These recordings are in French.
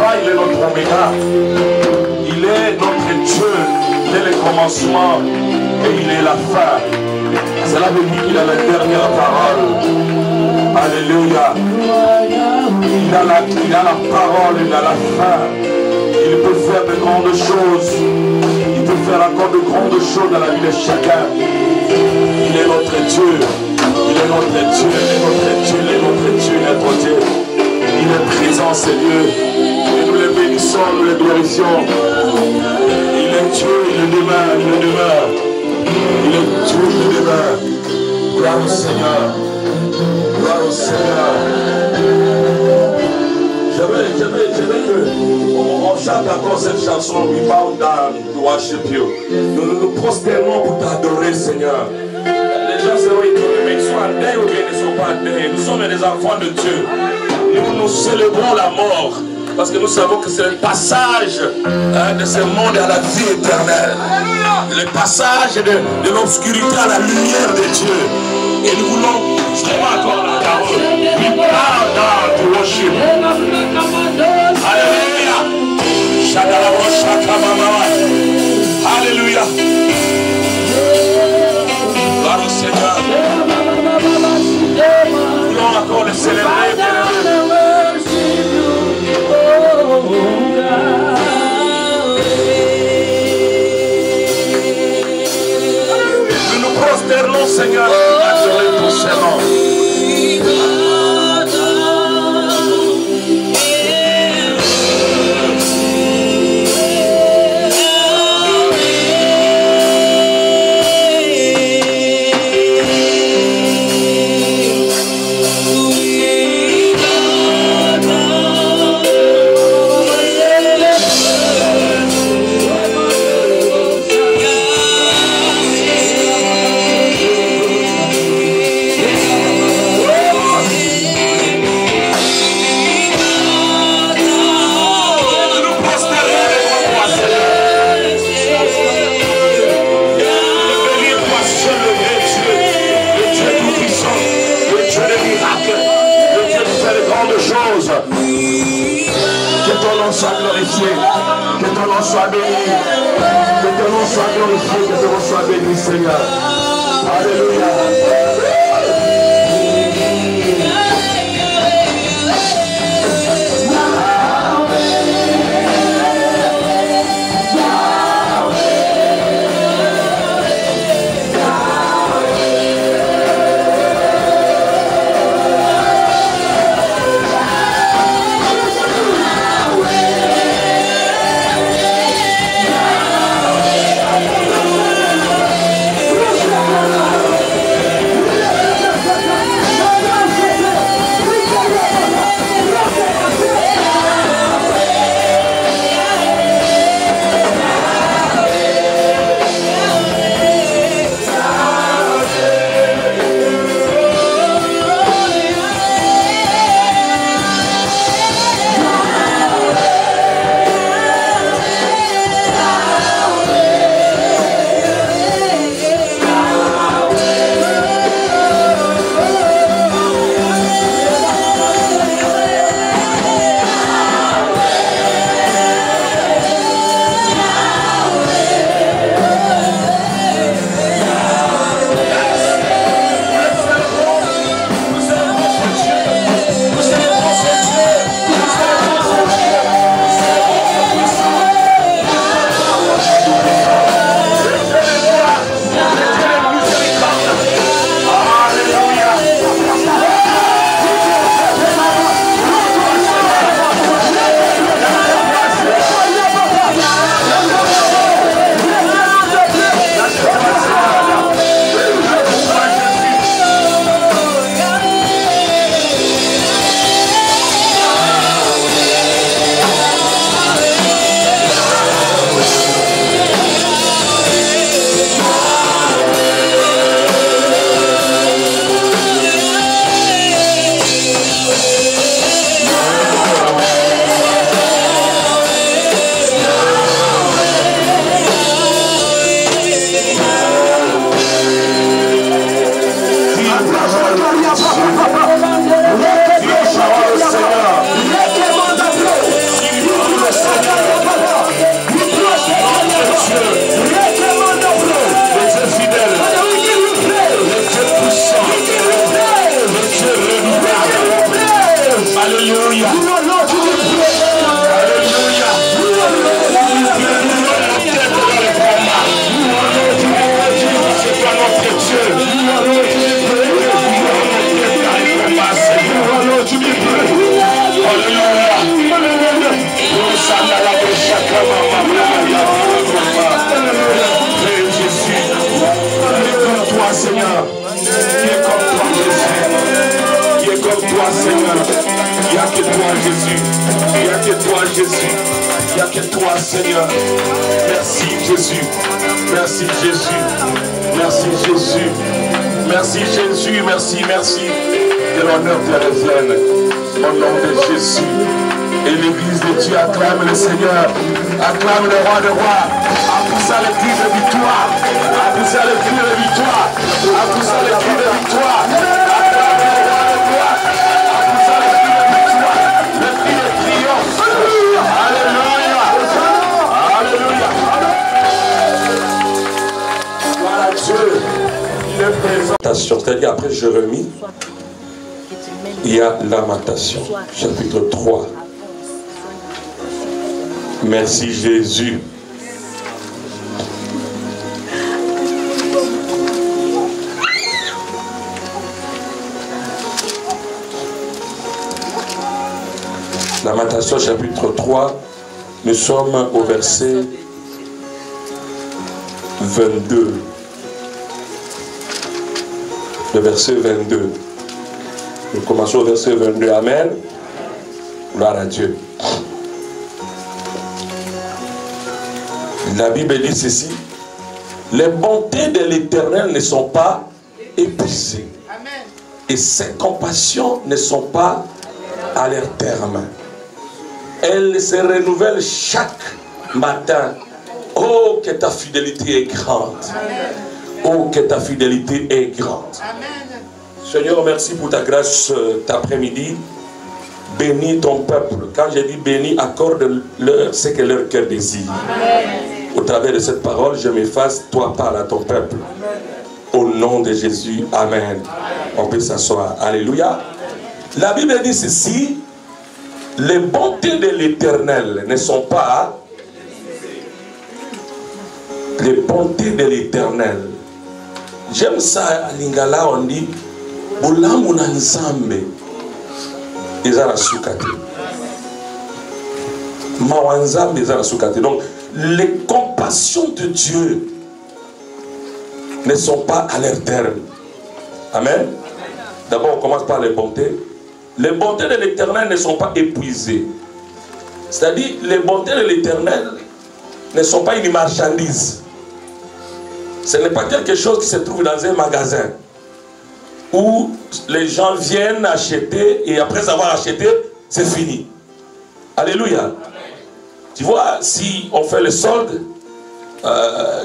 Alpha, il est notre Oméga. Il est notre Dieu dès le commencement et il est la fin. Cela veut dire qu'il a la dernière parole. Alléluia. Il a la parole, il a la fin. Il peut faire de grandes choses. Il peut faire encore de grandes choses dans la vie de chacun. Il est notre Dieu. Il est notre Dieu, il est notre Dieu, il est notre Dieu, il est notre Dieu. Il est présent, Seigneur. Et nous le bénissons, nous le glorifions. Il est Dieu, il est demeure, il est demeure. Il est Dieu, il est demeure. Gloire au Seigneur. Gloire au Seigneur. Je veux qu'on chante encore cette chanson. We bow down to worship you. Nous nous prosternons pour t'adorer, Seigneur. Les gens se retrouvent, mais ils sont adhés ou bien ils ne sont pas adhés. Nous sommes des enfants de Dieu. Nous célébrons la mort parce que nous savons que c'est le passage de ce monde à la vie éternelle. Le passage de l'obscurité à la lumière de Dieu. Et nous voulons vraiment encore la parole. We bow down to worship. Alléluia. Alléluia. Gloire au Seigneur. Nous voulons encore le célébrer. Nous nous prosternons, Seigneur, pour adorer ton Seigneur. Que ton nom soit glorifié, que ton nom soit béni, que ton nom soit glorifié, que ton nom soit béni, Seigneur. Alléluia. Il n'y a que toi, Seigneur. Merci Jésus. Merci Jésus. Merci Jésus. Merci Jésus. Merci, merci. Que l'honneur te revienne. Au nom de Jésus. Et l'église de Dieu acclame le Seigneur. Acclame le roi de rois. Appoussa les cris de victoire. Appoussa les cris de victoire. Appoussa les cris de victoire. Acclame le roi de rois. Appoussa les cris de victoire. Les cris de triomphe. Alléluia. Alléluia. Voilà Dieu. Il est présent. C'est-à-dire après Jérémie, il y a Lamentation, chapitre 3. Merci Jésus. Lamentation, chapitre 3. Nous sommes au verset 22. Le verset 22. Nous commençons au verset 22. Amen. Gloire à Dieu. La Bible dit ceci. Les bontés de l'Éternel ne sont pas épuisées. Et ses compassions ne sont pas à leur terme. Elles se renouvellent chaque matin. Oh, que ta fidélité est grande. Oh, que ta fidélité est grande. Seigneur, merci pour ta grâce cet après-midi. Bénis ton peuple. Quand j'ai dit bénis, accorde-leur ce que leur cœur désire. Au travers de cette parole, je m'efface. Toi, parle à ton peuple. Au nom de Jésus. Amen. On peut s'asseoir. Alléluia. La Bible dit ceci. Les bontés de l'Éternel ne sont pas... Les bontés de l'Éternel. J'aime ça à Lingala, on dit Bolamu na nzambe ezala sukate. Mawanzambe ezala sukate. Donc les compassions de Dieu ne sont pas à leur terme. Amen. D'abord on commence par les bontés. Les bontés de l'Éternel ne sont pas épuisées. C'est-à-dire les bontés de l'Éternel ne sont pas une marchandise. Ce n'est pas quelque chose qui se trouve dans un magasin où les gens viennent acheter et après avoir acheté, c'est fini. Alléluia. Amen. Tu vois, si on fait le solde,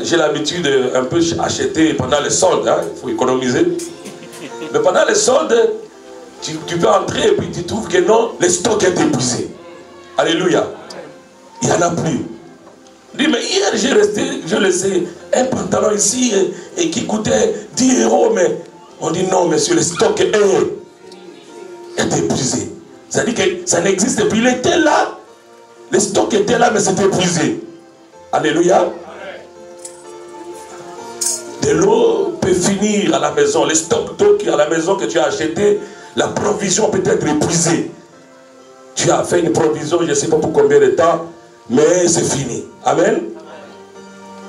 j'ai l'habitude de un peu acheter pendant les soldes, hein, il faut économiser. Mais pendant les soldes, tu peux entrer et puis tu trouves que non, le stock est épuisé. Alléluia. Il n'y en a plus. Dis, mais hier j'ai laissé un pantalon ici et qui coûtait 10 €, mais on dit non, monsieur, le stock est épuisé. C'est-à-dire que ça n'existe plus. Il était là, le stock était là, mais c'était épuisé. Alléluia. De l'eau peut finir à la maison. Le stock d'eau qui est à la maison que tu as acheté, la provision peut être épuisée. Tu as fait une provision, je ne sais pas pour combien de temps, mais c'est fini. Amen.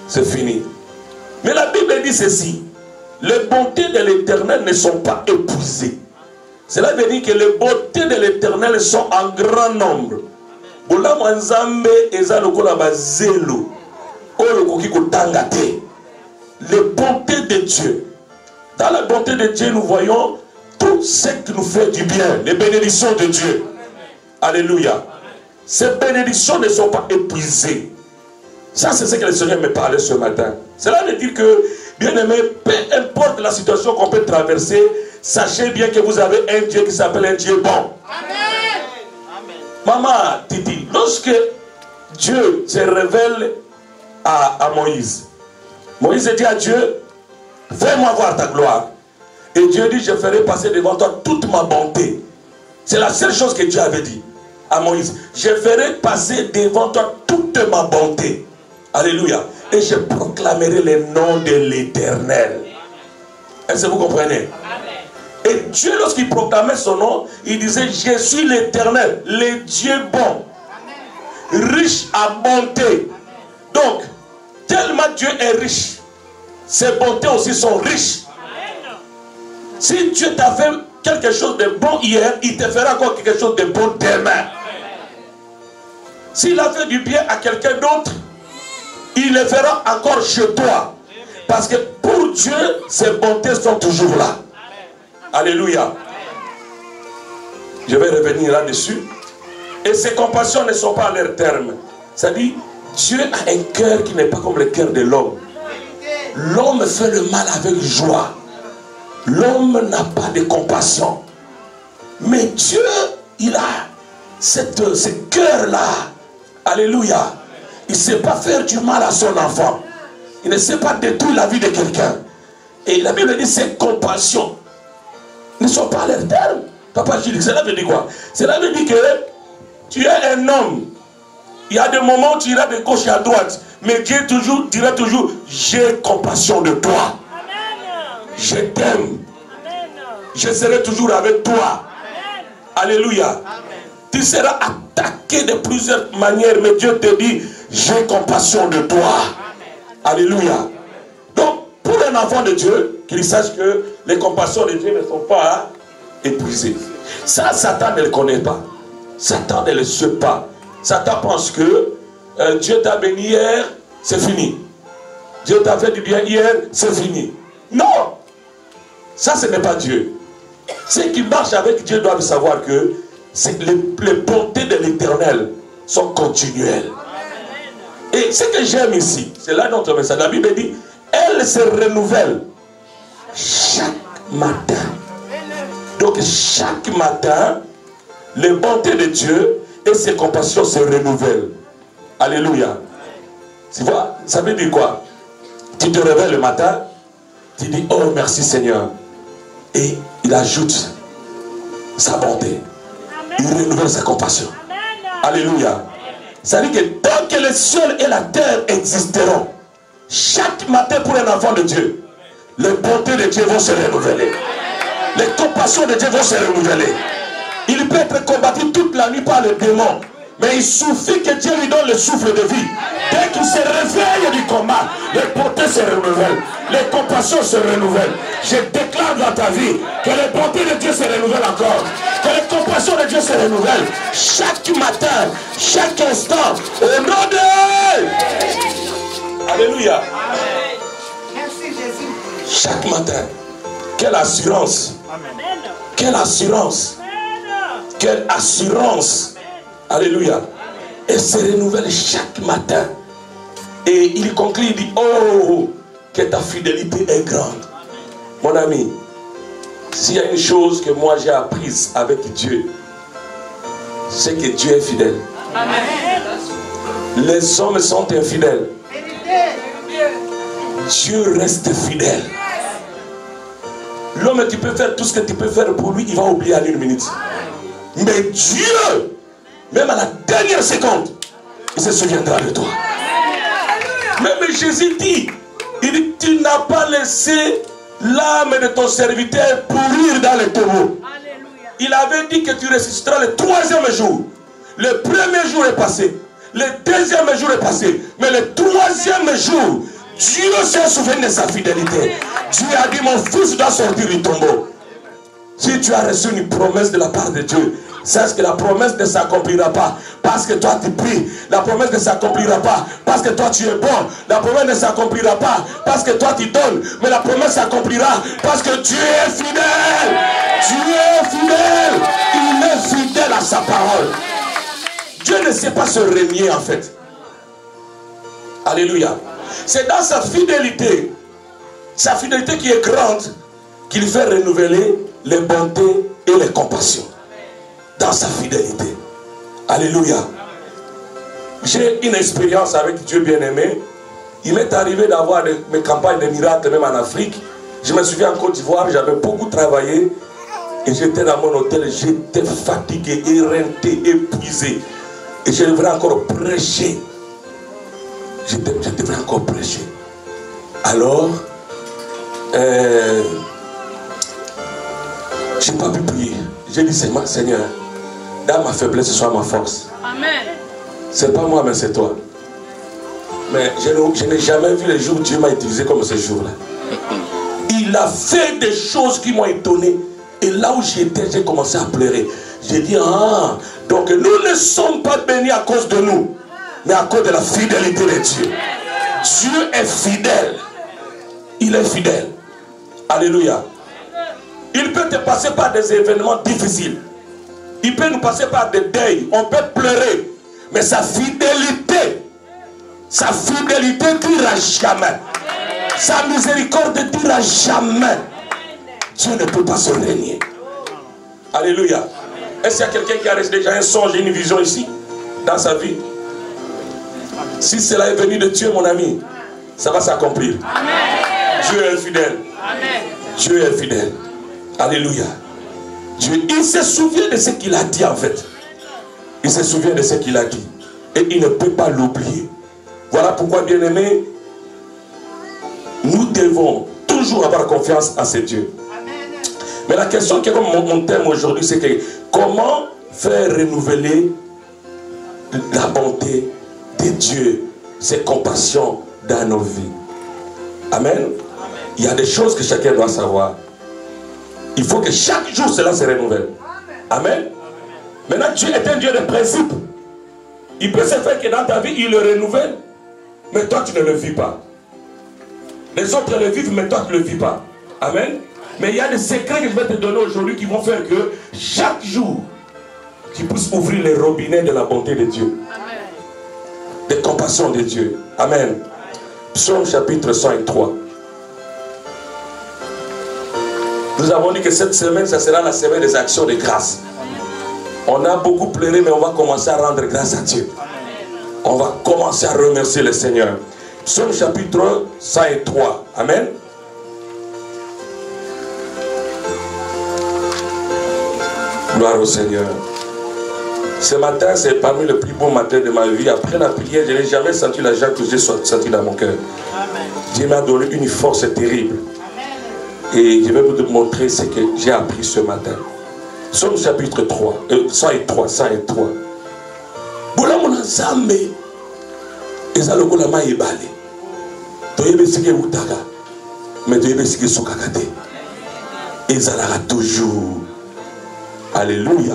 C'est fini. Mais la Bible dit ceci. Les bontés de l'Éternel ne sont pas épuisées. Cela veut dire que les bontés de l'Éternel sont en grand nombre. Les bontés de Dieu. Dans la bonté de Dieu, nous voyons tout ce qui nous fait du bien. Les bénédictions de Dieu. Alléluia. Ces bénédictions ne sont pas épuisées. Ça, c'est ce que le Seigneur me parlait ce matin. Cela veut dire que, bien aimé, peu importe la situation qu'on peut traverser, sachez bien que vous avez un Dieu qui s'appelle un Dieu bon. Amen. Maman, Titi, lorsque Dieu se révèle à Moïse, Moïse dit à Dieu, fais-moi voir ta gloire. Et Dieu dit, je ferai passer devant toi toute ma bonté. C'est la seule chose que Dieu avait dit à Moïse. Je ferai passer devant toi toute ma bonté. Alléluia. Et je proclamerai le nom de l'Éternel. Est-ce que vous comprenez? Amen. Et Dieu, lorsqu'il proclamait son nom, il disait, je suis l'Éternel, le Dieu bon. Amen. Riche à bonté. Amen. Donc, tellement Dieu est riche, ses bontés aussi sont riches. Amen. Si Dieu t'a fait quelque chose de bon hier, il te fera encore quelque chose de bon demain. Amen. S'il a fait du bien à quelqu'un d'autre, il le fera encore chez toi. Parce que pour Dieu, ses bontés sont toujours là. Alléluia. Je vais revenir là-dessus. Et ses compassions ne sont pas à leur terme. C'est-à-dire, Dieu a un cœur qui n'est pas comme le cœur de l'homme. L'homme fait le mal avec joie. L'homme n'a pas de compassion. Mais Dieu, il a ce cœur-là. Alléluia. Il ne sait pas faire du mal à son enfant. Il ne sait pas détruire la vie de quelqu'un. Et la Bible dit ses compassions ne sont pas à leur terme. Papa Gilles, cela veut dire quoi? Cela veut dire que tu es un homme. Il y a des moments où tu iras de gauche à droite. Mais Dieu dira toujours, j'ai compassion de toi. Je t'aime. Je serai toujours avec toi. Alléluia. Tu seras attaqué de plusieurs manières, mais Dieu te dit, j'ai compassion de toi. Alléluia. Donc, pour un enfant de Dieu, qu'il sache que les compassions de Dieu ne sont pas épuisées. Ça, Satan ne le connaît pas. Satan ne le sait pas. Satan pense que Dieu t'a béni hier, c'est fini. Dieu t'a fait du bien hier, c'est fini. Non! Ça, ce n'est pas Dieu. Ceux qui marchent avec Dieu doivent savoir que les bontés de l'Éternel sont continuelles. Et ce que j'aime ici, c'est là notre message. La Bible dit, elle se renouvelle chaque matin. Donc chaque matin, les bontés de Dieu et ses compassions se renouvellent. Alléluia. Tu vois, ça veut dire quoi? Tu te réveilles le matin, tu dis, oh merci Seigneur. Et il ajoute sa bonté. Il renouvelle sa compassion. Alléluia. Ça veut dire que tant que les cieux et la terre existeront, chaque matin pour un enfant de Dieu, les bontés de Dieu vont se renouveler. Les compassions de Dieu vont se renouveler. Il peut être combattu toute la nuit par les démons, mais il suffit que Dieu lui donne le souffle de vie. Dès qu'il se réveille du combat, les bontés se renouvellent, les compassions se renouvellent. Je déclare dans ta vie que les bontés de Dieu se renouvellent encore, que les compassions de Dieu se renouvellent chaque matin, chaque instant, au nom de... Alléluia. Merci Jésus. Chaque matin. Quelle assurance. Quelle assurance. Quelle assurance. Alléluia. Elle se renouvelle chaque matin. Et il conclut, il dit, oh, que ta fidélité est grande. Mon ami, s'il y a une chose que moi j'ai apprise avec Dieu, c'est que Dieu est fidèle. Amen. Les hommes sont infidèles. Dieu reste fidèle. L'homme qui peut faire tout ce que tu peux faire pour lui, il va oublier en une minute. Mais Dieu, même à la dernière seconde, il se souviendra de toi. Même Jésus dit, il dit, tu n'as pas laissé l'âme de ton serviteur pourrir dans le tombeau. Il avait dit que tu ressusciteras le troisième jour. Le premier jour est passé. Le deuxième jour est passé. Mais le troisième jour, Dieu s'est souvenu de sa fidélité. Dieu a dit, mon fils doit sortir du tombeau. Si tu as reçu une promesse de la part de Dieu, sache que la promesse ne s'accomplira pas parce que toi tu pries. La promesse ne s'accomplira pas parce que toi tu es bon. La promesse ne s'accomplira pas parce que toi tu donnes. Mais la promesse s'accomplira parce que Dieu est fidèle. Dieu est fidèle. Il est fidèle à sa parole. Dieu ne sait pas se renier en fait. Alléluia. C'est dans sa fidélité qui est grande, qu'il fait renouveler les bontés et les compassions. Dans sa fidélité. Alléluia. J'ai une expérience avec Dieu bien-aimé. Il m'est arrivé d'avoir mes campagnes de miracles même en Afrique. Je me souviens en Côte d'Ivoire, j'avais beaucoup travaillé. Et j'étais dans mon hôtel, j'étais fatigué, éreinté, épuisé. Et je devrais encore prêcher. Je devrais encore prêcher. Alors, je n'ai pas pu prier. J'ai dit, Seigneur, dans ma faiblesse, ce soit ma force. Amen. C'est pas moi, mais c'est toi. Mais je n'ai jamais vu le jour où Dieu m'a utilisé comme ce jour-là. Il a fait des choses qui m'ont étonné. Et là où j'étais, j'ai commencé à pleurer. J'ai dit, ah, Donc nous ne sommes pas bénis à cause de nous, mais à cause de la fidélité de Dieu. Dieu est fidèle. Il est fidèle. Alléluia. Il peut te passer par des événements difficiles. Il peut nous passer par des deuils. On peut pleurer. Mais sa fidélité ne dira jamais. Sa miséricorde ne dira jamais. Dieu ne peut pas se régner. Alléluia. Est-ce qu'il y a quelqu'un qui a déjà un songe et une vision ici, dans sa vie? Si cela est venu de Dieu, mon ami, ça va s'accomplir. Dieu est fidèle. Dieu est fidèle. Alléluia. Dieu, il se souvient de ce qu'il a dit en fait. Il se souvient de ce qu'il a dit. Et il ne peut pas l'oublier. Voilà pourquoi, bien-aimés, nous devons toujours avoir confiance en ce Dieu. Mais la question qui est comme mon thème aujourd'hui, c'est que comment faire renouveler la bonté de Dieu, ses compassions dans nos vies. Amen. Il y a des choses que chacun doit savoir. Il faut que chaque jour cela se renouvelle. Amen. Maintenant, Dieu est un Dieu de principe. Il peut se faire que dans ta vie, il le renouvelle. Mais toi, tu ne le vis pas. Les autres le vivent, mais toi, tu ne le vis pas. Amen. Mais il y a des secrets que je vais te donner aujourd'hui qui vont faire que chaque jour, tu puisses ouvrir les robinets de la bonté de Dieu. Amen. Des compassions de Dieu. Amen. Psaume chapitre 103. Nous avons dit que cette semaine, ça sera la semaine des actions de grâce. On a beaucoup pleuré, mais on va commencer à rendre grâce à Dieu. On va commencer à remercier le Seigneur. Psaume chapitre 103. Amen. Gloire au Seigneur. Ce matin, c'est parmi les plus beaux matins de ma vie. Après la prière, je n'ai jamais senti la joie que j'ai senti dans mon cœur. Dieu m'a donné une force terrible. Et je vais vous montrer ce que j'ai appris ce matin. Psaume chapitre 3, 103, 103. Bola mon ensemble, ezaloko la maïe balé. Toyebe sike utaka, mais toyebe sike sokakate. Ezalara toujours. Alléluia.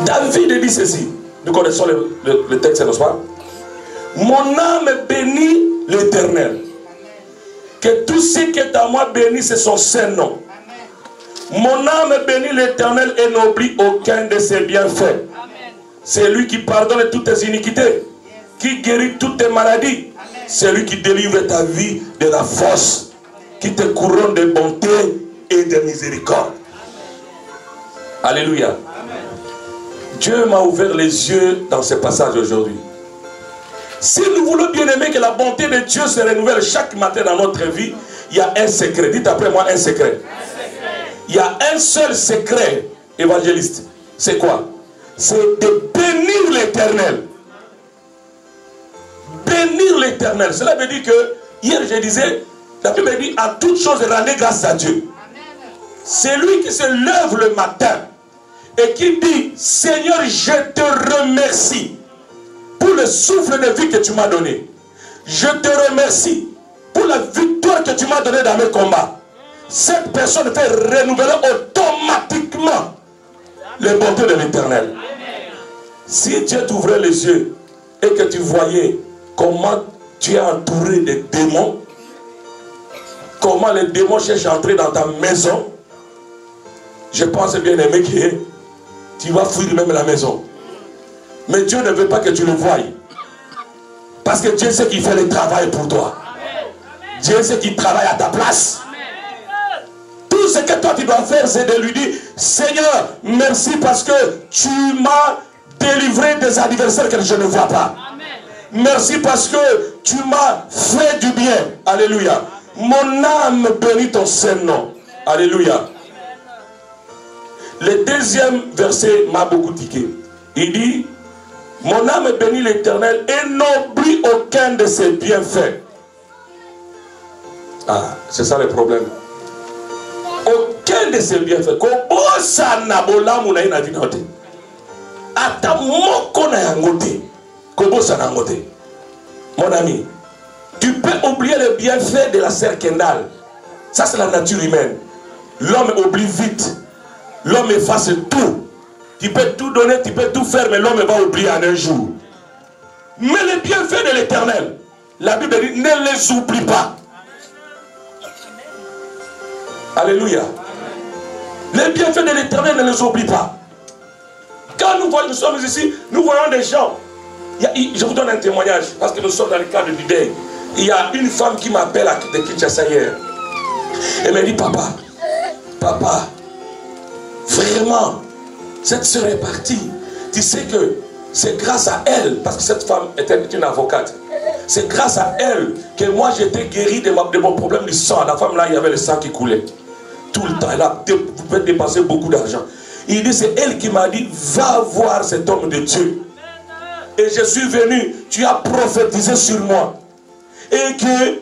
David dit ceci. Nous connaissons le texte, n'est-ce pas? Mon âme bénit l'Éternel. Que tout ce qui est à moi bénisse son Saint-Nom. Mon âme bénit l'Éternel et n'oublie aucun de ses bienfaits. C'est lui qui pardonne toutes tes iniquités, qui guérit toutes tes maladies. C'est lui qui délivre ta vie de la force, qui te couronne de bonté et de miséricorde. Alléluia. Dieu m'a ouvert les yeux dans ce passage aujourd'hui. Si nous voulons bien aimer que la bonté de Dieu se renouvelle chaque matin dans notre vie, il y a un secret. Dites après moi un secret. Il y a un seul secret, évangéliste. C'est quoi? C'est de bénir l'Éternel. Bénir l'Éternel. Cela veut dire que, hier je disais, la Bible dit, à toute chose rendez grâce à Dieu. C'est lui qui se lève le matin et qui dit, Seigneur, je te remercie pour le souffle de vie que tu m'as donné. Je te remercie pour la victoire que tu m'as donnée dans mes combats. Cette personne fait renouveler automatiquement les bontés de l'Éternel. Si Dieu t'ouvrait les yeux et que tu voyais comment tu es entouré de démons, comment les démons cherchent à entrer dans ta maison, je pense bien aimé que tu vas fuir même la maison. Mais Dieu ne veut pas que tu le voies. Parce que Dieu sait qu'il fait le travail pour toi. Dieu sait qu'il travaille à ta place. Tout ce que toi tu dois faire, c'est de lui dire, Seigneur, merci parce que tu m'as délivré des adversaires que je ne vois pas. Merci parce que tu m'as fait du bien. Alléluia. Mon âme bénit ton Saint-Nom. Alléluia. Le deuxième verset m'a beaucoup tiqué. Il dit, mon âme bénit l'Éternel et n'oublie aucun de ses bienfaits. Ah, c'est ça le problème. Aucun de ses bienfaits. Mon ami, tu peux oublier le bienfait de la sœur Kendall. Ça c'est la nature humaine. L'homme oublie vite. L'homme efface tout. Tu peux tout donner, tu peux tout faire, mais l'homme va oublier en un jour. Mais les bienfaits de l'Éternel, la Bible dit, ne les oublie pas. Alléluia. Les bienfaits de l'Éternel, ne les oublie pas. Quand nous sommes ici, nous voyons des gens. Je vous donne un témoignage, parce que nous sommes dans le cadre du deuil. Il y a une femme qui m'appelle de Kinshasa hier. Elle me dit, papa, vraiment, cette soeur est partie. Tu sais que c'est grâce à elle, parce que cette femme était une avocate. C'est grâce à elle que moi j'étais guéri de mon problème du sang. La femme là, il y avait le sang qui coulait. Tout le temps, elle a dépensé beaucoup d'argent. Il dit, c'est elle qui m'a dit, va voir cet homme de Dieu. Et je suis venu, tu as prophétisé sur moi. Et que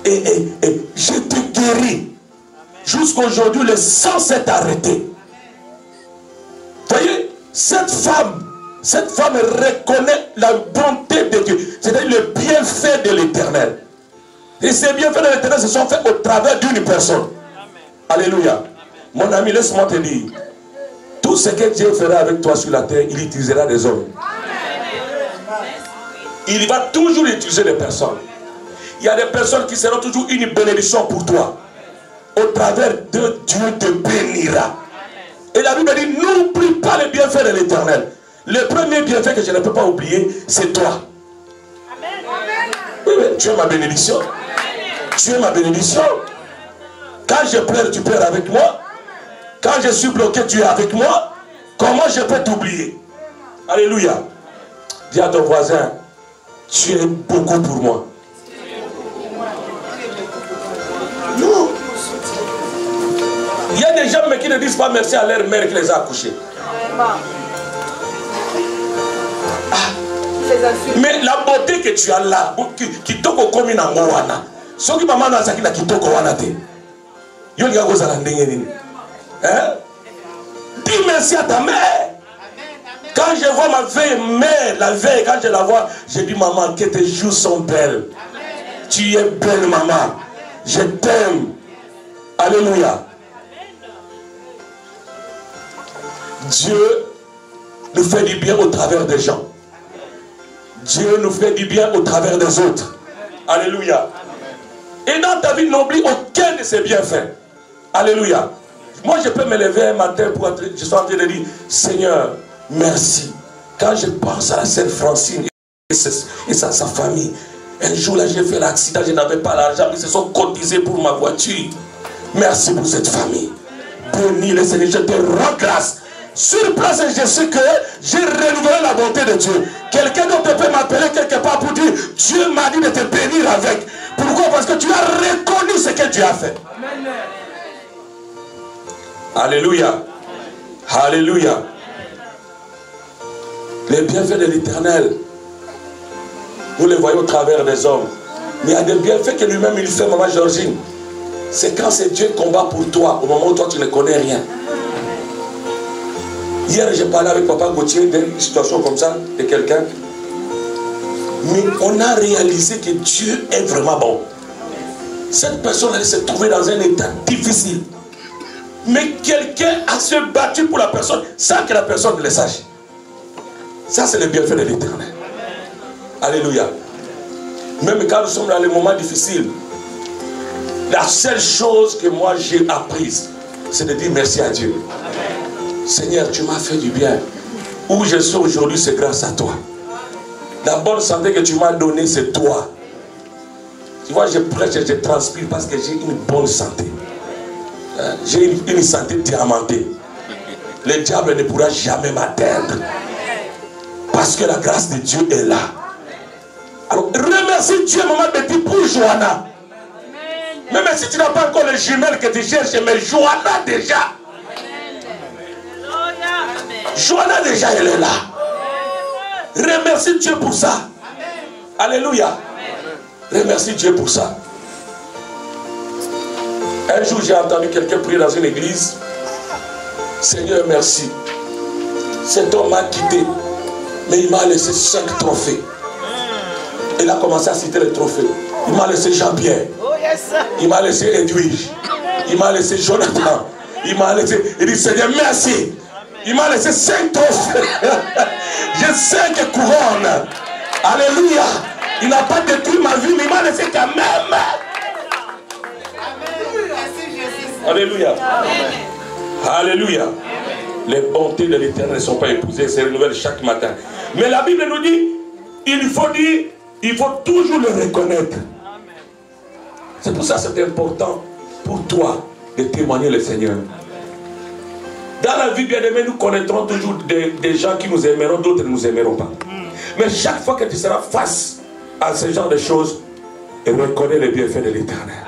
je te guéris. Jusqu'aujourd'hui, le sang s'est arrêté. Vous voyez, cette femme reconnaît la bonté de Dieu. C'est-à-dire le bienfait de l'Éternel. Et ces bienfaits de l'Éternel se sont faits au travers d'une personne. Amen. Alléluia. Mon ami, laisse-moi te dire, tout ce que Dieu fera avec toi sur la terre, il utilisera des hommes. Il va toujours utiliser des personnes. Il y a des personnes qui seront toujours une bénédiction pour toi. Au travers de Dieu te bénira. Et la Bible dit, n'oublie pas les bienfaits de l'Éternel. Le premier bienfait que je ne peux pas oublier, c'est toi. Oui, tu es ma bénédiction. Tu es ma bénédiction. Quand je pleure, tu pleures avec moi. Quand je suis bloqué, tu es avec moi. Comment je peux t'oublier? Alléluia. Dis à ton voisin, tu es beaucoup pour moi. Non. Il y a des gens qui ne disent pas merci à leur mère qui les a accouchés. Mais la beauté que tu as là, qui toko comme une angoana, ce qui m'a demandé à qui toko wanate. Yo liga goza la ndenge nini. Dis merci à ta mère. Quand je vois ma vieille mère, la veille, quand je la vois, je dis maman, que tes jours sont belles. Tu es belle maman. Je t'aime. Alléluia. Dieu nous fait du bien au travers des gens. Dieu nous fait du bien au travers des autres. Alléluia. Et dans ta vie, n'oublie aucun de ses bienfaits. Alléluia. Moi, je peux me lever un matin pour être, je suis en train de dire, Seigneur, merci. Quand je pense à la Sainte Francine et sa famille, un jour là, j'ai fait l'accident, je n'avais pas l'argent, ils se sont cotisés pour ma voiture. Merci pour cette famille. Bénis le Seigneur, je te rends grâce. Sur place, je sais que j'ai renouvelé la bonté de Dieu. Quelqu'un d'autre peut m'appeler quelque part pour dire, Dieu m'a dit de te bénir avec. Pourquoi? Parce que tu as reconnu ce que Dieu a fait. Amen. Alléluia. Alléluia. Les bienfaits de l'Éternel, nous les voyons au travers des hommes. Mais il y a des bienfaits que lui-même il fait, maman Georgine. C'est quand c'est Dieu qui combat pour toi, au moment où toi tu ne connais rien. Hier, j'ai parlé avec Papa Gauthier d'une situation comme ça, de quelqu'un. Mais on a réalisé que Dieu est vraiment bon. Cette personne, elle s'est trouvée dans un état difficile. Mais quelqu'un a se battu pour la personne sans que la personne ne le sache. Ça, c'est le bienfait de l'Éternel. Alléluia. Même quand nous sommes dans les moments difficiles, la seule chose que moi j'ai apprise, c'est de dire merci à Dieu. Seigneur, tu m'as fait du bien. Où je suis aujourd'hui, c'est grâce à toi. La bonne santé que tu m'as donnée, c'est toi. Tu vois, je prêche, je transpire parce que j'ai une bonne santé. J'ai une santé diamantée. Le diable ne pourra jamais m'atteindre. Parce que la grâce de Dieu est là. Alors, remercie Dieu, maman, petit pour Johanna. Même si tu n'as pas encore les jumelles que tu cherches, mais Johanna déjà. Johanna déjà, elle est là. Remercie Dieu pour ça. Alléluia. Remercie Dieu pour ça. Un jour, j'ai entendu quelqu'un prier dans une église. Seigneur, merci. Cet homme m'a quitté, mais il m'a laissé 5 trophées. Il a commencé à citer les trophées. Il m'a laissé Jean-Pierre. Il m'a laissé Edwige. Il m'a laissé Jonathan. Il m'a laissé. Il dit, Seigneur, merci. Il m'a laissé 5 trophées. J'ai 5 couronnes. Alléluia. Il n'a pas détruit ma vie, mais il m'a laissé quand même. Alléluia. Alléluia. Les bontés de l'Éternel ne sont pas épousées, elles se renouvellent chaque matin. Mais la Bible nous dit, il faut toujours le reconnaître. C'est pour ça que c'est important pour toi de témoigner le Seigneur. Dans la vie, bien aimée, nous connaîtrons toujours des gens qui nous aimeront, d'autres ne nous aimeront pas. Mais chaque fois que tu seras face à ce genre de choses, reconnais les bienfaits de l'Éternel.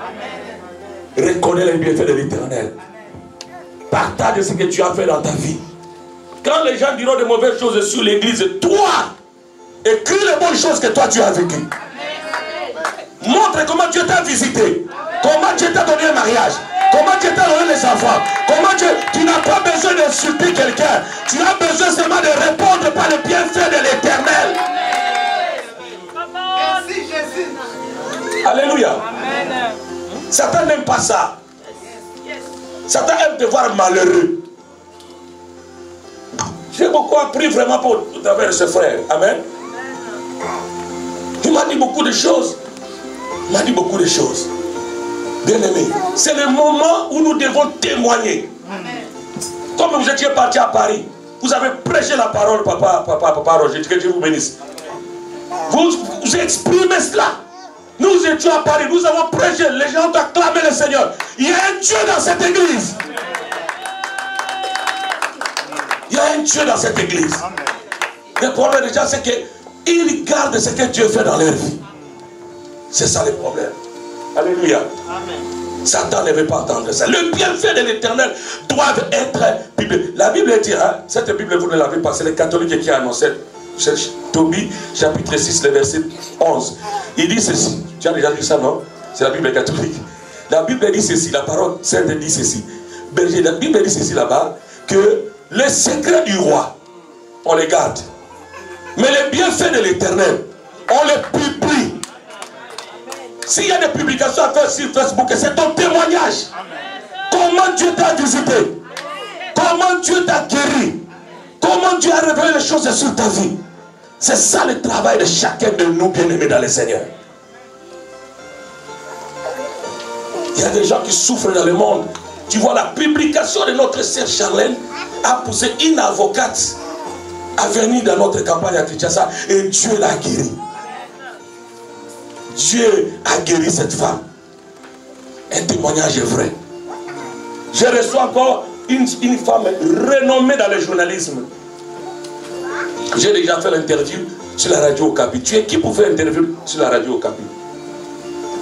Reconnais les bienfaits de l'Éternel. Partage ce que tu as fait dans ta vie. Quand les gens diront de mauvaises choses sur l'église, toi, écris les bonnes choses que toi tu as vécues. Montre comment Dieu t'a visité. Comment Dieu t'a donné un mariage. Comment Dieu t'a donné les enfants. Comment Dieu... Tu n'as pas besoin d'insulter quelqu'un. Tu as besoin seulement de répondre par le bienfait de l'Éternel. Merci Jésus. Alléluia. Satan n'aime pas ça. Satan aime te voir malheureux. J'ai beaucoup appris vraiment pour travers ce frère. Amen. Il m'a dit beaucoup de choses. Il m'a dit beaucoup de choses. Bien aimé, c'est le moment où nous devons témoigner. Comme vous étiez parti à Paris, vous avez prêché la parole, papa Roger, que Dieu vous bénisse. Vous exprimez cela. Nous étions à Paris, nous avons prêché, les gens ont acclamé le Seigneur. Il y a un Dieu dans cette église. Il y a un Dieu dans cette église. Le problème déjà, c'est qu'ils gardent ce que Dieu fait dans leur vie. C'est ça le problème. Alléluia. Amen. Satan ne veut pas entendre ça. Le bienfait de l'Éternel doit être Bible. La Bible dit, hein, cette Bible, vous ne l'avez pas, c'est les catholiques qui a annoncé. Tobie, chapitre 6, le verset 11. Il dit ceci. Tu as déjà lu ça, non? C'est la Bible catholique. La Bible dit ceci, la parole sainte dit ceci. La Bible dit ceci là-bas, que les secrets du roi, on les garde. Mais les bienfaits de l'Éternel, on les publie. S'il y a des publications à faire sur Facebook, c'est ton témoignage. Comment Dieu t'a visité. Comment Dieu t'a guéri. Comment Dieu a révélé les choses sur ta vie. C'est ça le travail de chacun de nous bien-aimés dans le Seigneur. Il y a des gens qui souffrent dans le monde. Tu vois, la publication de notre sœur Charlène a poussé une avocate à venir dans notre campagne à Kinshasa et Dieu l'a guéri. Dieu a guéri cette femme. Un témoignage est vrai. Je reçois encore une femme renommée dans le journalisme. J'ai déjà fait l'interview sur la radio Okapi. Tu es qui pour faire l'interview sur la radio Okapi?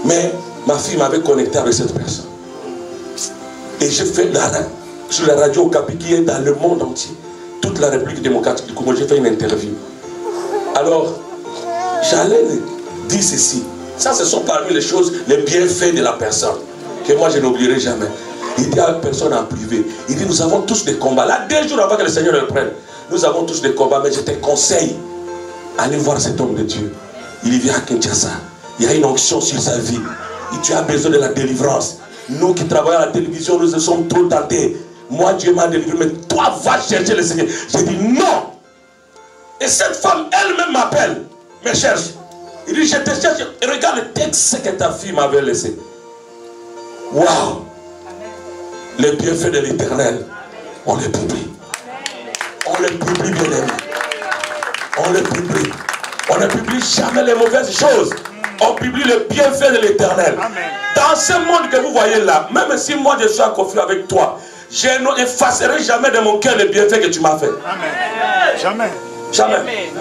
Mais ma fille m'avait connecté avec cette personne. Et j'ai fait sur la radio Okapi qui est dans le monde entier. Toute la République démocratique du Congo, j'ai fait une interview. Alors, j'allais dire ceci. Ça, ce sont parmi les choses, les bienfaits de la personne, que moi je n'oublierai jamais. Il dit à la personne en privé, il dit, nous avons tous des combats. Là, 2 jours avant que le Seigneur le prenne, nous avons tous des combats, mais je te conseille, allez voir cet homme de Dieu. Il vient à Kinshasa. Il y a une onction sur sa vie. Et tu as besoin de la délivrance. Nous qui travaillons à la télévision, nous sommes trop tentés. Moi, Dieu m'a délivré, mais toi, va chercher le Seigneur. J'ai dit non. Et cette femme, elle-même m'appelle, me cherche. Il dit, je te cherche. Et regarde le texte que ta fille m'avait laissé. Waouh! Les bienfaits de l'Éternel, on les publie. On les publie, bien aimé. On les publie. On ne publie jamais les mauvaises choses. On publie le bienfait de l'Éternel. Dans ce monde que vous voyez là, même si moi je suis en conflit avec toi, je n'effacerai jamais de mon cœur le bienfait que tu m'as fait. Amen. Jamais. Jamais.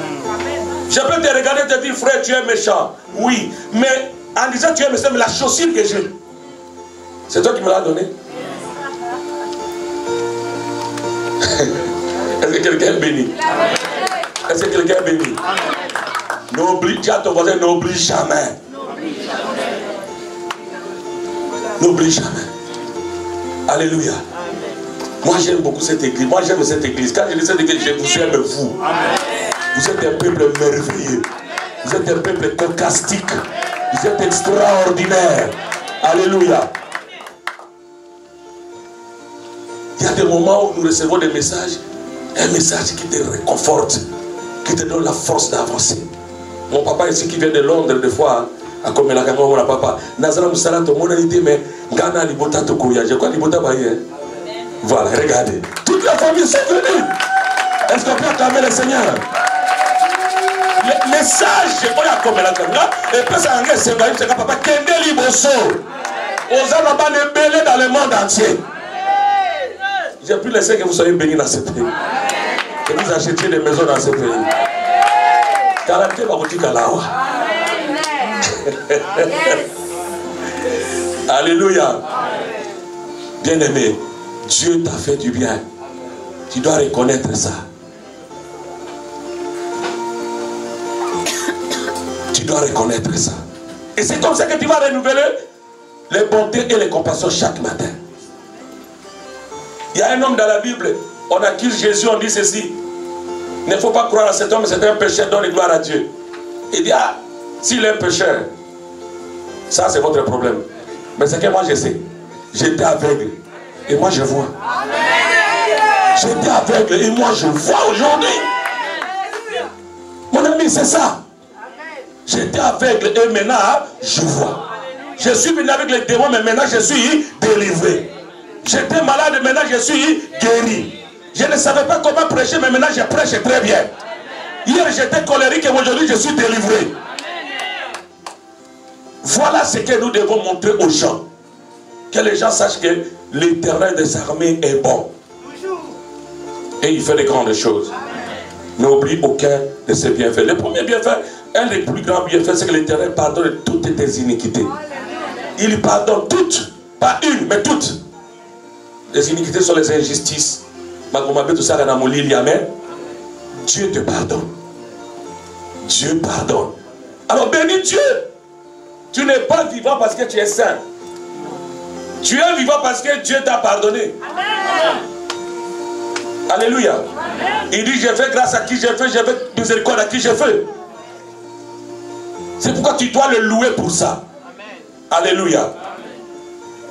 Je peux te regarder et te dire, frère, tu es méchant. Oui, mais en disant tu es méchant, mais la chaussure que j'ai, c'est toi qui me l'as donnée. Est-ce que quelqu'un est béni? Est-ce que quelqu'un est béni? N'oublie, dis à ton voisin, n'oublie jamais. N'oublie jamais. Alléluia. Moi j'aime beaucoup cette église. Moi j'aime cette église. Quand je dis cette église, je vous aime vous. Vous êtes un peuple merveilleux. Vous êtes un peuple cocastique. Vous êtes extraordinaire. Alléluia. y a des moments où nous recevons des messages, un message qui te réconforte, qui te donne la force d'avancer. Mon papa ici qui vient de Londres, des fois, à comme la caméra, mon papa, Nazara Moussala, tout le monde a dit, mais Ghana, Libota, Tokoya, je crois Libota Baye. Voilà, regardez. Toute la famille sont venus. Est-ce qu'on peut acclamer le Seigneur? Le message, je crois, comme la caméra, et puis ça en est, c'est papa, Kende Liboso. Aux Alabama, belé dans le monde entier. J'ai pu laisser que vous soyez bénis dans ce pays. Que vous achetiez des maisons dans ce pays. Caractère va vous dire qu'Allah. Alléluia. Bien-aimé, Dieu t'a fait du bien. Tu dois reconnaître ça. Tu dois reconnaître ça. Et c'est comme ça que tu vas renouveler les bontés et les compassions chaque matin. Il y a un homme dans la Bible, on accuse Jésus, on dit ceci. Il ne faut pas croire à cet homme, c'est un pécheur, donne gloire à Dieu. Il dit, ah, s'il est un pécheur, ça c'est votre problème. Mais c'est que moi je sais, j'étais aveugle et moi je vois. J'étais aveugle et moi je vois aujourd'hui. Mon ami, c'est ça. J'étais aveugle et maintenant je vois. Je suis venu avec les démons, mais maintenant je suis délivré. J'étais malade, maintenant je suis guéri. Je ne savais pas comment prêcher, mais maintenant je prêche très bien. Hier j'étais colérique et aujourd'hui je suis délivré. Voilà ce que nous devons montrer aux gens. Que les gens sachent que l'Éternel des armées est bon. Et il fait de grandes choses. N'oublie aucun de ses bienfaits. Le premier bienfait, un des plus grands bienfaits, c'est que l'Éternel pardonne toutes tes iniquités. Il pardonne toutes, pas une, mais toutes. Les iniquités sont les injustices. Dieu te pardonne. Dieu pardonne. Alors bénis Dieu. Tu n'es pas vivant parce que tu es saint. Tu es vivant parce que Dieu t'a pardonné. Amen. Alléluia. Amen. Il dit, je fais grâce à qui je fais, je fais miséricorde à qui je fais. C'est pourquoi tu dois le louer pour ça. Amen. Alléluia. Amen.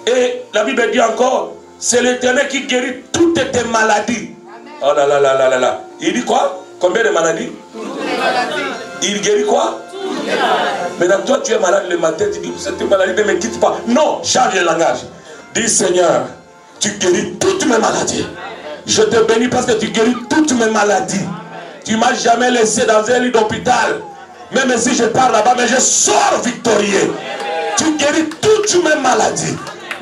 Et la Bible dit encore, c'est l'Éternel qui guérit toutes tes maladies. Amen. Oh là là là là là là. Il dit quoi? Combien de maladies? Toutes les maladies. Il guérit quoi? Toutes les maladies. Maintenant, toi tu es malade le matin, tu dis, cette maladie ne me quitte pas. Non, change le langage. Dis, Seigneur, tu guéris toutes mes maladies. Je te bénis parce que tu guéris toutes mes maladies. Tu ne m'as jamais laissé dans un lit d'hôpital. Même si je pars là-bas, mais je sors victorieux. Tu guéris toutes mes maladies.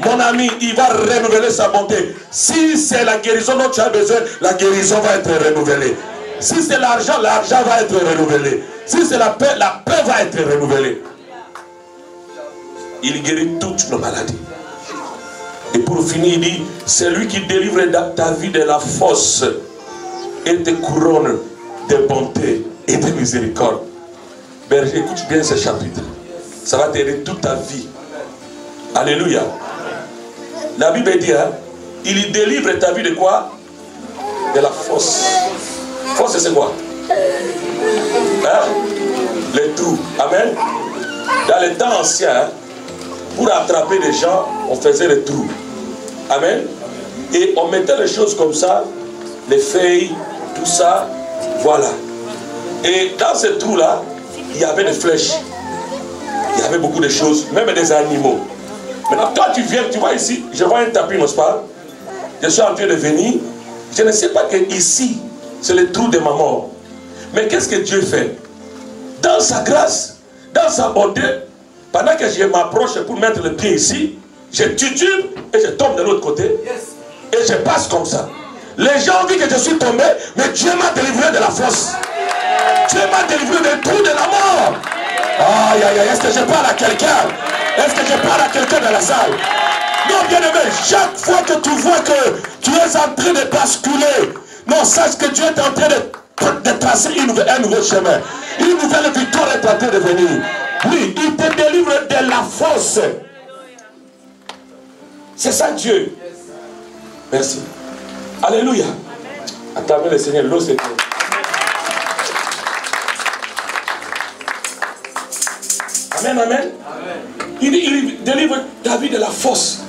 Mon ami, il va renouveler sa bonté. Si c'est la guérison dont tu as besoin, la guérison va être renouvelée. Si c'est l'argent, l'argent va être renouvelé. Si c'est la paix va être renouvelée. Il guérit toutes nos maladies. Et pour finir, il dit, c'est lui qui délivre ta vie de la fosse et te couronne de bonté et de miséricorde. Berger, écoute bien ce chapitre. Ça va t'aider toute ta vie. Alléluia. La Bible dit, hein, il délivre ta vie de quoi? De la fosse. Fosse, c'est quoi? Hein? Les trous. Amen. Dans les temps anciens, pour attraper les gens, on faisait les trous. Amen. Et on mettait les choses comme ça, les feuilles, tout ça, voilà. Et dans ces trous-là, il y avait des flèches. Il y avait beaucoup de choses, même des animaux. Maintenant, toi tu viens, tu vois ici, je vois un tapis, n'est-ce pas? Je suis en train de venir. Je ne sais pas que ici, c'est le trou de ma mort. Mais qu'est-ce que Dieu fait? Dans sa grâce, dans sa bonté, pendant que je m'approche pour mettre le pied ici, je titube et je tombe de l'autre côté. Et je passe comme ça. Les gens ont vu que je suis tombé, mais Dieu m'a délivré de la fosse. Dieu m'a délivré du trou de la mort. Aïe, aïe, aïe, est-ce que je parle à quelqu'un? Est-ce que je parle à quelqu'un dans la salle? Non, bien aimé, chaque fois que tu vois que tu es en train de basculer, non, sache que Dieu est en train de tracer un nouveau chemin. Une nouvelle victoire est en train de venir. Oui, il te délivre de la fosse. C'est ça Dieu. Merci. Alléluia. Acclamez le Seigneur, l'eau c'est tout. Amen, amen. Amen. Il délivre David de la fosse.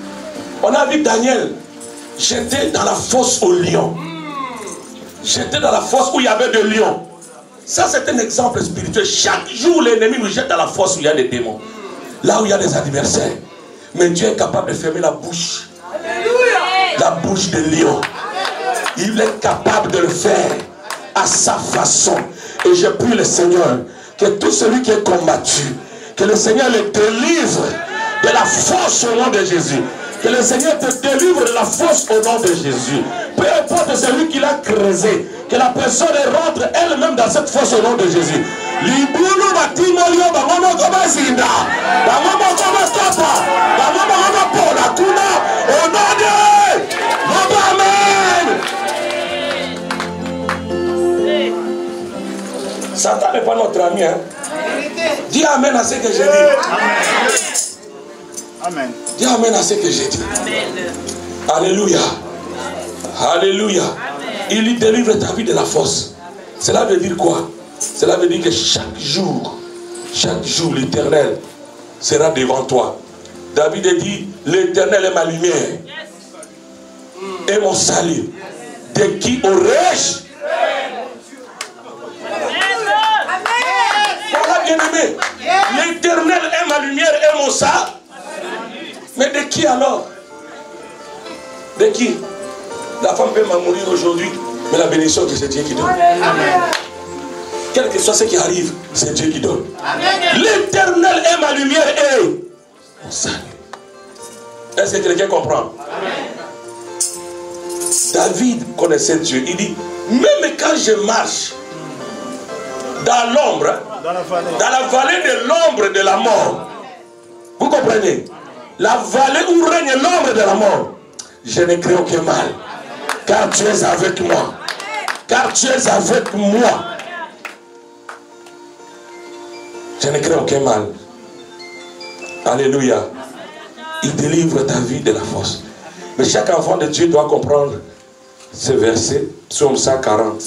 On a vu Daniel. J'étais dans la fosse aux lions. J'étais dans la fosse où il y avait des lions. Ça, c'est un exemple spirituel. Chaque jour, l'ennemi nous jette dans la fosse où il y a des démons. Là où il y a des adversaires. Mais Dieu est capable de fermer la bouche. La bouche des lions. Il est capable de le faire à sa façon. Et je prie le Seigneur que tout celui qui est combattu, que le Seigneur le délivre de la fosse au nom de Jésus. Que le Seigneur te délivre de la fosse au nom de Jésus. Peu importe celui qui l'a creusé, que la personne rentre elle-même dans cette fosse au nom de Jésus. Au nom de Amen. Satan n'est pas notre ami. Hein? Dis Amen à ce que j'ai dit. Amen. Dis Amen à ce que j'ai dit. Alléluia. Alléluia. Il lui délivre ta vie de la fosse. Cela veut dire quoi? Cela veut dire que chaque jour, l'Éternel sera devant toi. David a dit, l'Éternel est ma lumière et mon salut. De qui aurais-je? Voilà, bien-aimé. L'Éternel est ma lumière et mon salut. Mais de qui alors? De qui? La femme peut mourir aujourd'hui, mais la bénédiction que c'est Dieu qui donne. Amen. Quel que soit ce qui arrive, c'est Dieu qui donne. L'Éternel est ma lumière et mon salut. Est-ce que quelqu'un comprend? Amen. David connaissait Dieu. Il dit, même quand je marche dans l'ombre, dans la vallée de l'ombre de la mort, vous comprenez? La vallée où règne l'ombre de la mort, je ne crains aucun mal. Car tu es avec moi. Car tu es avec moi. Je ne crains aucun mal. Alléluia. Il délivre ta vie de la fosse. Mais chaque enfant de Dieu doit comprendre ce verset, Psaume 140.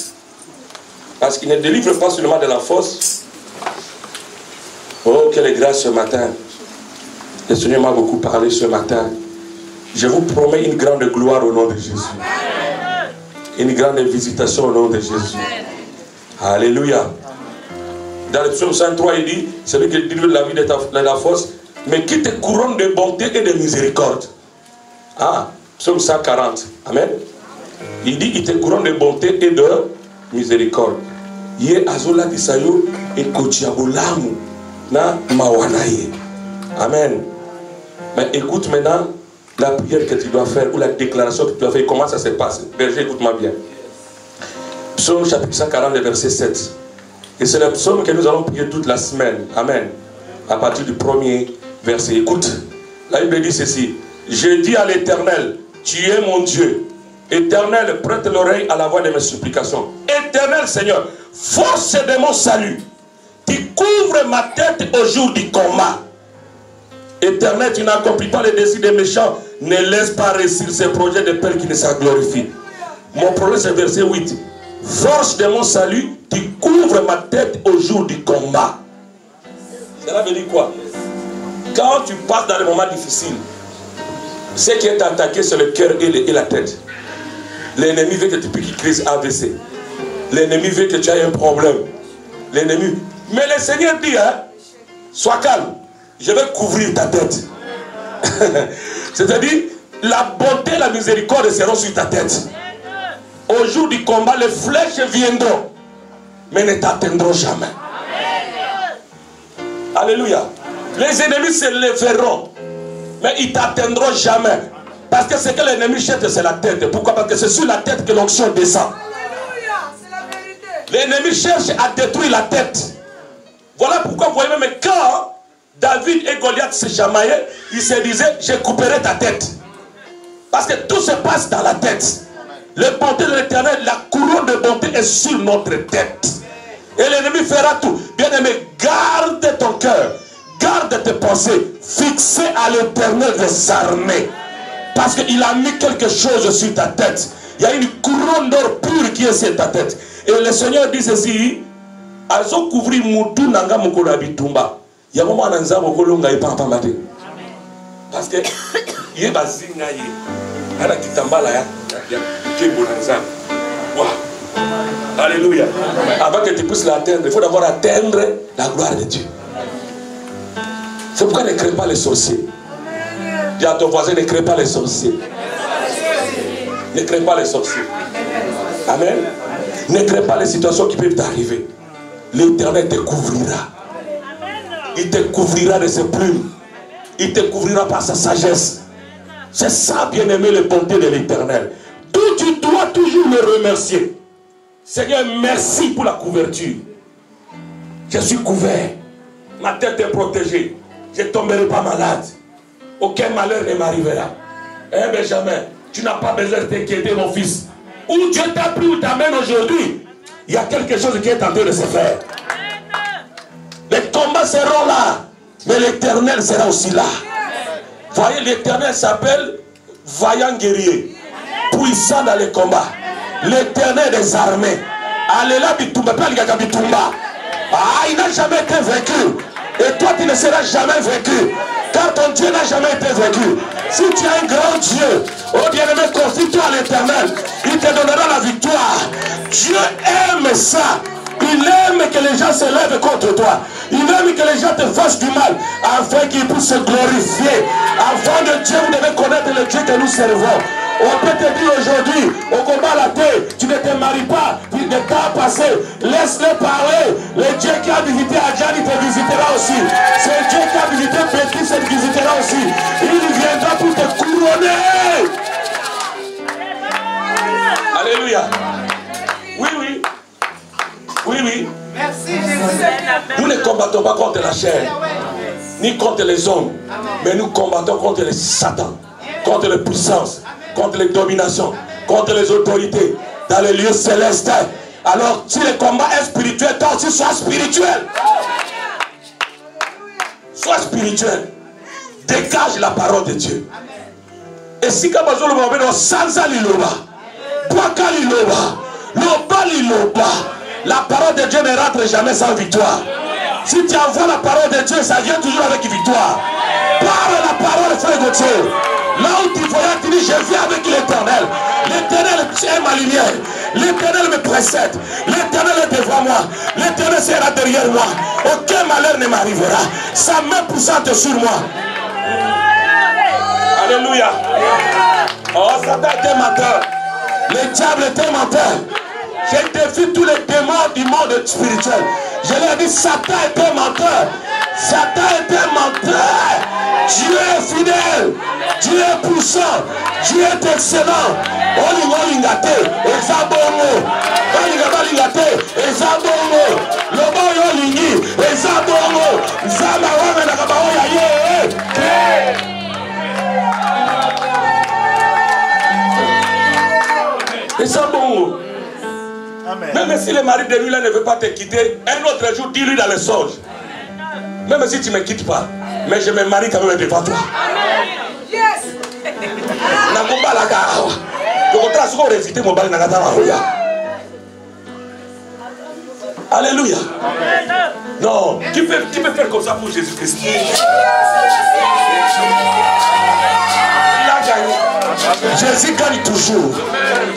Parce qu'il ne délivre pas seulement de la fosse. Oh, quelle grâce ce matin. Le Seigneur m'a beaucoup parlé ce matin. Je vous promets une grande gloire au nom de Jésus. Une grande visitation au nom de Jésus. Alléluia. Dans le psaume 103, il dit, celui qui délivre la vie de la fosse, mais qui te couronne de bonté et de miséricorde. Ah, psaume 140. Amen. Il dit, il te couronne de bonté et de miséricorde. Ye azola disayo et kochiabulamu na mawanaye. Amen. Mais écoute maintenant la prière que tu dois faire ou la déclaration que tu dois faire. Comment ça se passe? Berger, écoute-moi bien. Psaume chapitre 140, verset 7. Et c'est le psaume que nous allons prier toute la semaine. Amen. À partir du premier verset. Écoute, la Bible dit ceci. Je dis à l'Éternel, tu es mon Dieu. Éternel, prête l'oreille à la voix de mes supplications. Éternel Seigneur, force de mon salut. Tu couvres ma tête au jour du combat. Éternel, tu n'accomplis pas les désirs des méchants. Ne laisse pas réussir ces projets de père qui ne s'en glorifient. Mon problème c'est verset 8. Force de mon salut, tu couvres ma tête au jour du combat. Cela veut dire quoi? Quand tu passes dans les moments difficiles, ce qui est attaqué c'est le cœur et la tête. L'ennemi veut que tu piques une crise AVC. L'ennemi veut que tu aies un problème. L'ennemi. Mais le Seigneur dit, hein, sois calme. Je vais couvrir ta tête. C'est-à-dire, la bonté et la miséricorde seront sur ta tête. Au jour du combat, les flèches viendront, mais ne t'atteindront jamais. Alléluia. Les ennemis se lèveront, mais ils ne t'atteindront jamais. Parce que ce que l'ennemi cherche, c'est la tête. Pourquoi? Parce que c'est sur la tête que l'onction descend. L'ennemi cherche à détruire la tête. Voilà pourquoi vous voyez même quand David et Goliath se chamaillaient, ils se disaient, je couperai ta tête. Parce que tout se passe dans la tête. Le bonté de l'Éternel, la couronne de bonté est sur notre tête. Et l'ennemi fera tout. Bien-aimé, garde ton cœur. Garde tes pensées. Fixées à l'Éternel des armées. Parce qu'il a mis quelque chose sur ta tête. Il y a une couronne d'or pure qui est sur ta tête. Et le Seigneur dit ceci. Azo couvrir mutu nanga mukolo abitumba. Il y a un moment où il y a un parce que il y a un Alléluia. Avant que tu puisses l'atteindre, il faut d'abord atteindre la gloire de Dieu. C'est pourquoi ne crée pas les sorciers. Dis à ton voisin, ne crée pas les sorciers. Ne crée pas les sorciers. Amen. Ne crée pas les situations qui peuvent t'arriver. L'Éternel te couvrira. Il te couvrira de ses plumes. Il te couvrira par sa sagesse. C'est ça, bien-aimé, le bonté de l'Éternel. Tu dois toujours le remercier. Seigneur, merci pour la couverture. Je suis couvert. Ma tête est protégée. Je ne tomberai pas malade. Aucun malheur ne m'arrivera. Hein, Benjamin, tu n'as pas besoin de t'inquiéter, mon fils. Où Dieu t'a pris ou t'amène aujourd'hui, il y a quelque chose qui est en train de se faire. Les combats seront là, mais l'Éternel sera aussi là. Voyez, l'Éternel s'appelle vaillant guerrier, puissant dans les combats. L'Éternel des armées. Alléluia, Bitumba, Bitumba. Ah, il n'a jamais été vaincu. Et toi, tu ne seras jamais vaincu. Car ton Dieu n'a jamais été vaincu. Si tu as un grand Dieu, oh bien-aimé, confie-toi à l'Éternel. Il te donnera la victoire. Dieu aime ça. Il aime que les gens se lèvent contre toi. Il aime que les gens te fassent du mal, afin qu'ils puissent se glorifier. Avant de Dieu, vous devez connaître le Dieu que nous servons. On peut te dire aujourd'hui, au combat à la terre, tu ne te maries pas, il n'est pas passé. Laisse-le parler. Le Dieu qui a visité Adjani te visitera aussi. C'est Dieu qui a visité Petit, te visitera aussi. Il viendra pour te couronner. Alléluia. Oui, oui. Oui, oui. Merci Jésus. Nous ne combattons pas contre la chair, ni contre les hommes, mais nous combattons contre les Satan, contre les puissances, contre les dominations, contre les autorités dans les lieux célestes. Alors, si le combat est spirituel, toi aussi sois spirituel. Sois spirituel. Dégage la parole de Dieu. Et si comme vous le voyez, sans aliloba, boaka liloba, loba liloba. La parole de Dieu ne rentre jamais sans victoire. Si tu envoies la parole de Dieu, ça vient toujours avec victoire. Parle la parole, frère de Dieu. Là où tu voyais, tu dis, je viens avec l'Éternel. L'Éternel est ma lumière. L'Éternel me précède. L'Éternel est devant moi. L'Éternel sera derrière moi. Aucun malheur ne m'arrivera. Sa main poussante sur moi. Alléluia. Oh, Satan était menteur. Le diable était menteur. J'ai défié tous les démons du monde spirituel. Je leur ai dit, Satan était menteur. Satan était menteur. Dieu est fidèle. Dieu est puissant. Dieu est excellent. Olingate, Ezabongo. Olingate, Ezabongo. Lobo yolingi, Ezabongo. Zama wame nakabao ya ye. Ezabongo. Même si le mari de lui là ne veut pas te quitter, un autre jour, dis-lui dans le songe. Même si tu ne me quittes pas, mais je me marie quand même devant toi. Yes. Alléluia. Non, tu peux faire comme ça pour Jésus-Christ. Il a gagné. Jésus gagne toujours.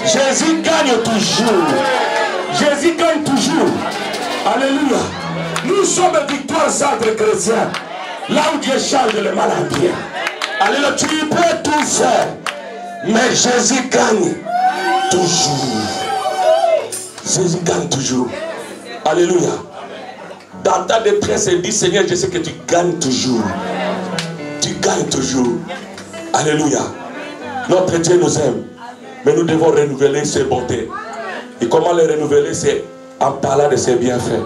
Jésus gagne toujours. Jésus gagne toujours. Alléluia. Nous sommes victoire entre chrétiens. Là où Dieu change le mal en bien. Alléluia. Tu peux tout faire. Mais Jésus gagne toujours. Jésus gagne toujours. Alléluia. Dans ta détresse, il dit, Seigneur, je sais que tu gagnes toujours. Tu gagnes toujours. Alléluia. Notre Dieu nous aime. Mais nous devons renouveler ses bontés. Et comment les renouveler? C'est en parlant de ses bienfaits.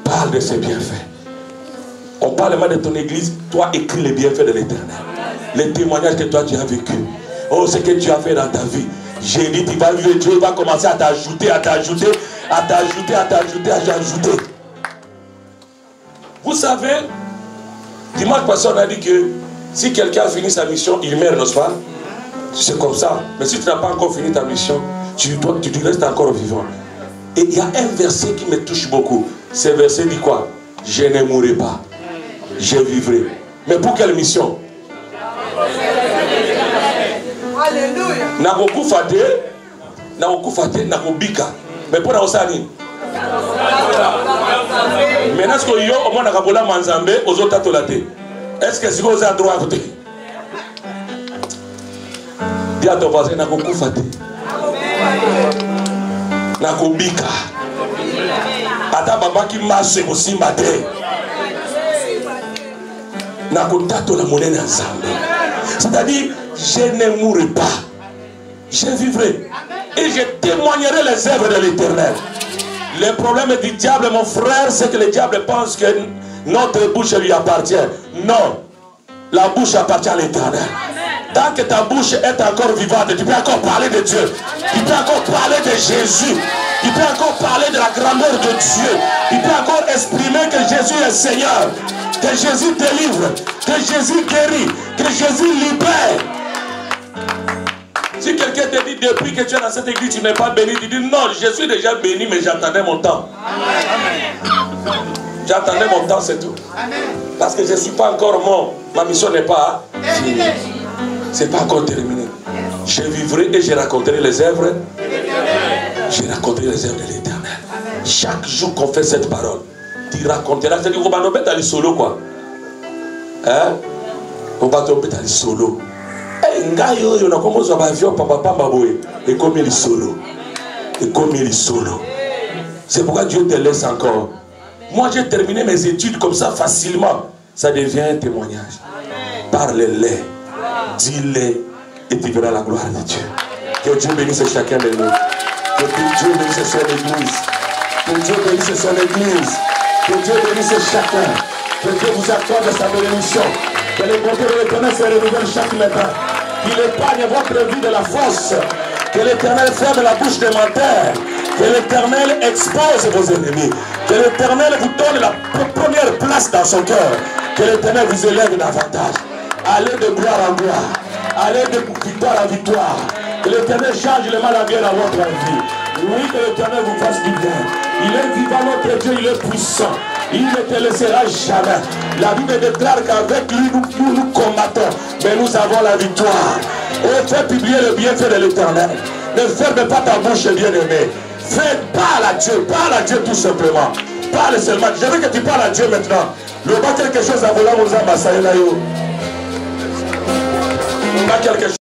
Parle de ses bienfaits. On parle même de ton église. Toi, écris les bienfaits de l'Éternel. Les témoignages que toi tu as vécu. Oh, ce que tu as fait dans ta vie. J'ai dit, tu vas vivre, Dieu va commencer à t'ajouter, à t'ajouter, à t'ajouter, à t'ajouter, à t'ajouter. Vous savez, dimanche passé, on a dit que si quelqu'un a fini sa mission, il meurt, n'est-ce pas? C'est comme ça. Mais si tu n'as pas encore fini ta mission, tu restes encore vivant. Et il y a un verset qui me touche beaucoup. Ce verset dit quoi? Je ne mourrai pas. Je vivrai. Mais pour quelle mission? Alléluia. Nakokufa te, nakobika. Mais pour la osani. Maintenant, est-ce que yo au moins nakabola manzambe aux autres tatolate? Est-ce que si vous avez droit à côté? Dis à ton voisin, nakokufa te. Nakobika. Ata baba qui marche aussi matin. Nakotato la monnaie ensemble. C'est-à-dire, je ne mourrai pas. Je vivrai. Et je témoignerai les œuvres de l'Éternel. Le problème du diable, mon frère, c'est que le diable pense que notre bouche lui appartient. Non. La bouche appartient à l'Éternel. Tant que ta bouche est encore vivante, tu peux encore parler de Dieu. Tu peux encore parler de Jésus. Tu peux encore parler de la grandeur de Dieu. Tu peux encore exprimer que Jésus est Seigneur. Que Jésus délivre. Que Jésus guérit. Que Jésus libère. Si quelqu'un te dit depuis que tu es dans cette église, tu n'es pas béni, tu dis non, je suis déjà béni, mais j'attendais mon temps. J'attendais mon temps, c'est tout. Parce que je ne suis pas encore mort. Ma mission n'est pas finie. Ce n'est pas encore terminé. Je vivrai et je raconterai les œuvres. Je raconterai les œuvres de l'Éternel. Chaque jour qu'on fait cette parole, tu raconteras. C'est-à-dire qu'on va nous mettre dans les solos, quoi. Hein? On va tomber dans les solos. Et comme il est solo. Et comme il est solo. C'est pourquoi Dieu te laisse encore. Moi j'ai terminé mes études comme ça facilement. Ça devient un témoignage. Parle-les. Dis-les. Et tu verras la gloire de Dieu. Que Dieu bénisse chacun de nous. Que Dieu bénisse son église. Que Dieu bénisse son église. Que Dieu bénisse chacun. Que Dieu vous accorde sa bénédiction. Que les bontés de l'Éternel se renouvellent chaque matin. Qu'il épargne votre vie de la force. Que l'Éternel ferme la bouche des menteurs. Que l'Éternel expose vos ennemis. Que l'Éternel vous donne la première place dans son cœur. Que l'Éternel vous élève davantage. Allez de gloire en gloire. Allez de victoire en victoire. Que l'Éternel change le mal en bien dans votre vie. Oui, que l'Éternel vous fasse du bien. Il est vivant, notre Dieu, il est puissant. Il ne te laissera jamais. La Bible déclare qu'avec lui, nous combattons. Mais nous avons la victoire. Et fais publier le bienfait de l'Éternel. Ne ferme pas ta bouche, bien-aimé. Parle à Dieu tout simplement. Parle seulement. Je veux que tu parles à Dieu maintenant. Le bas quelque chose à voler, vous a quelque chose.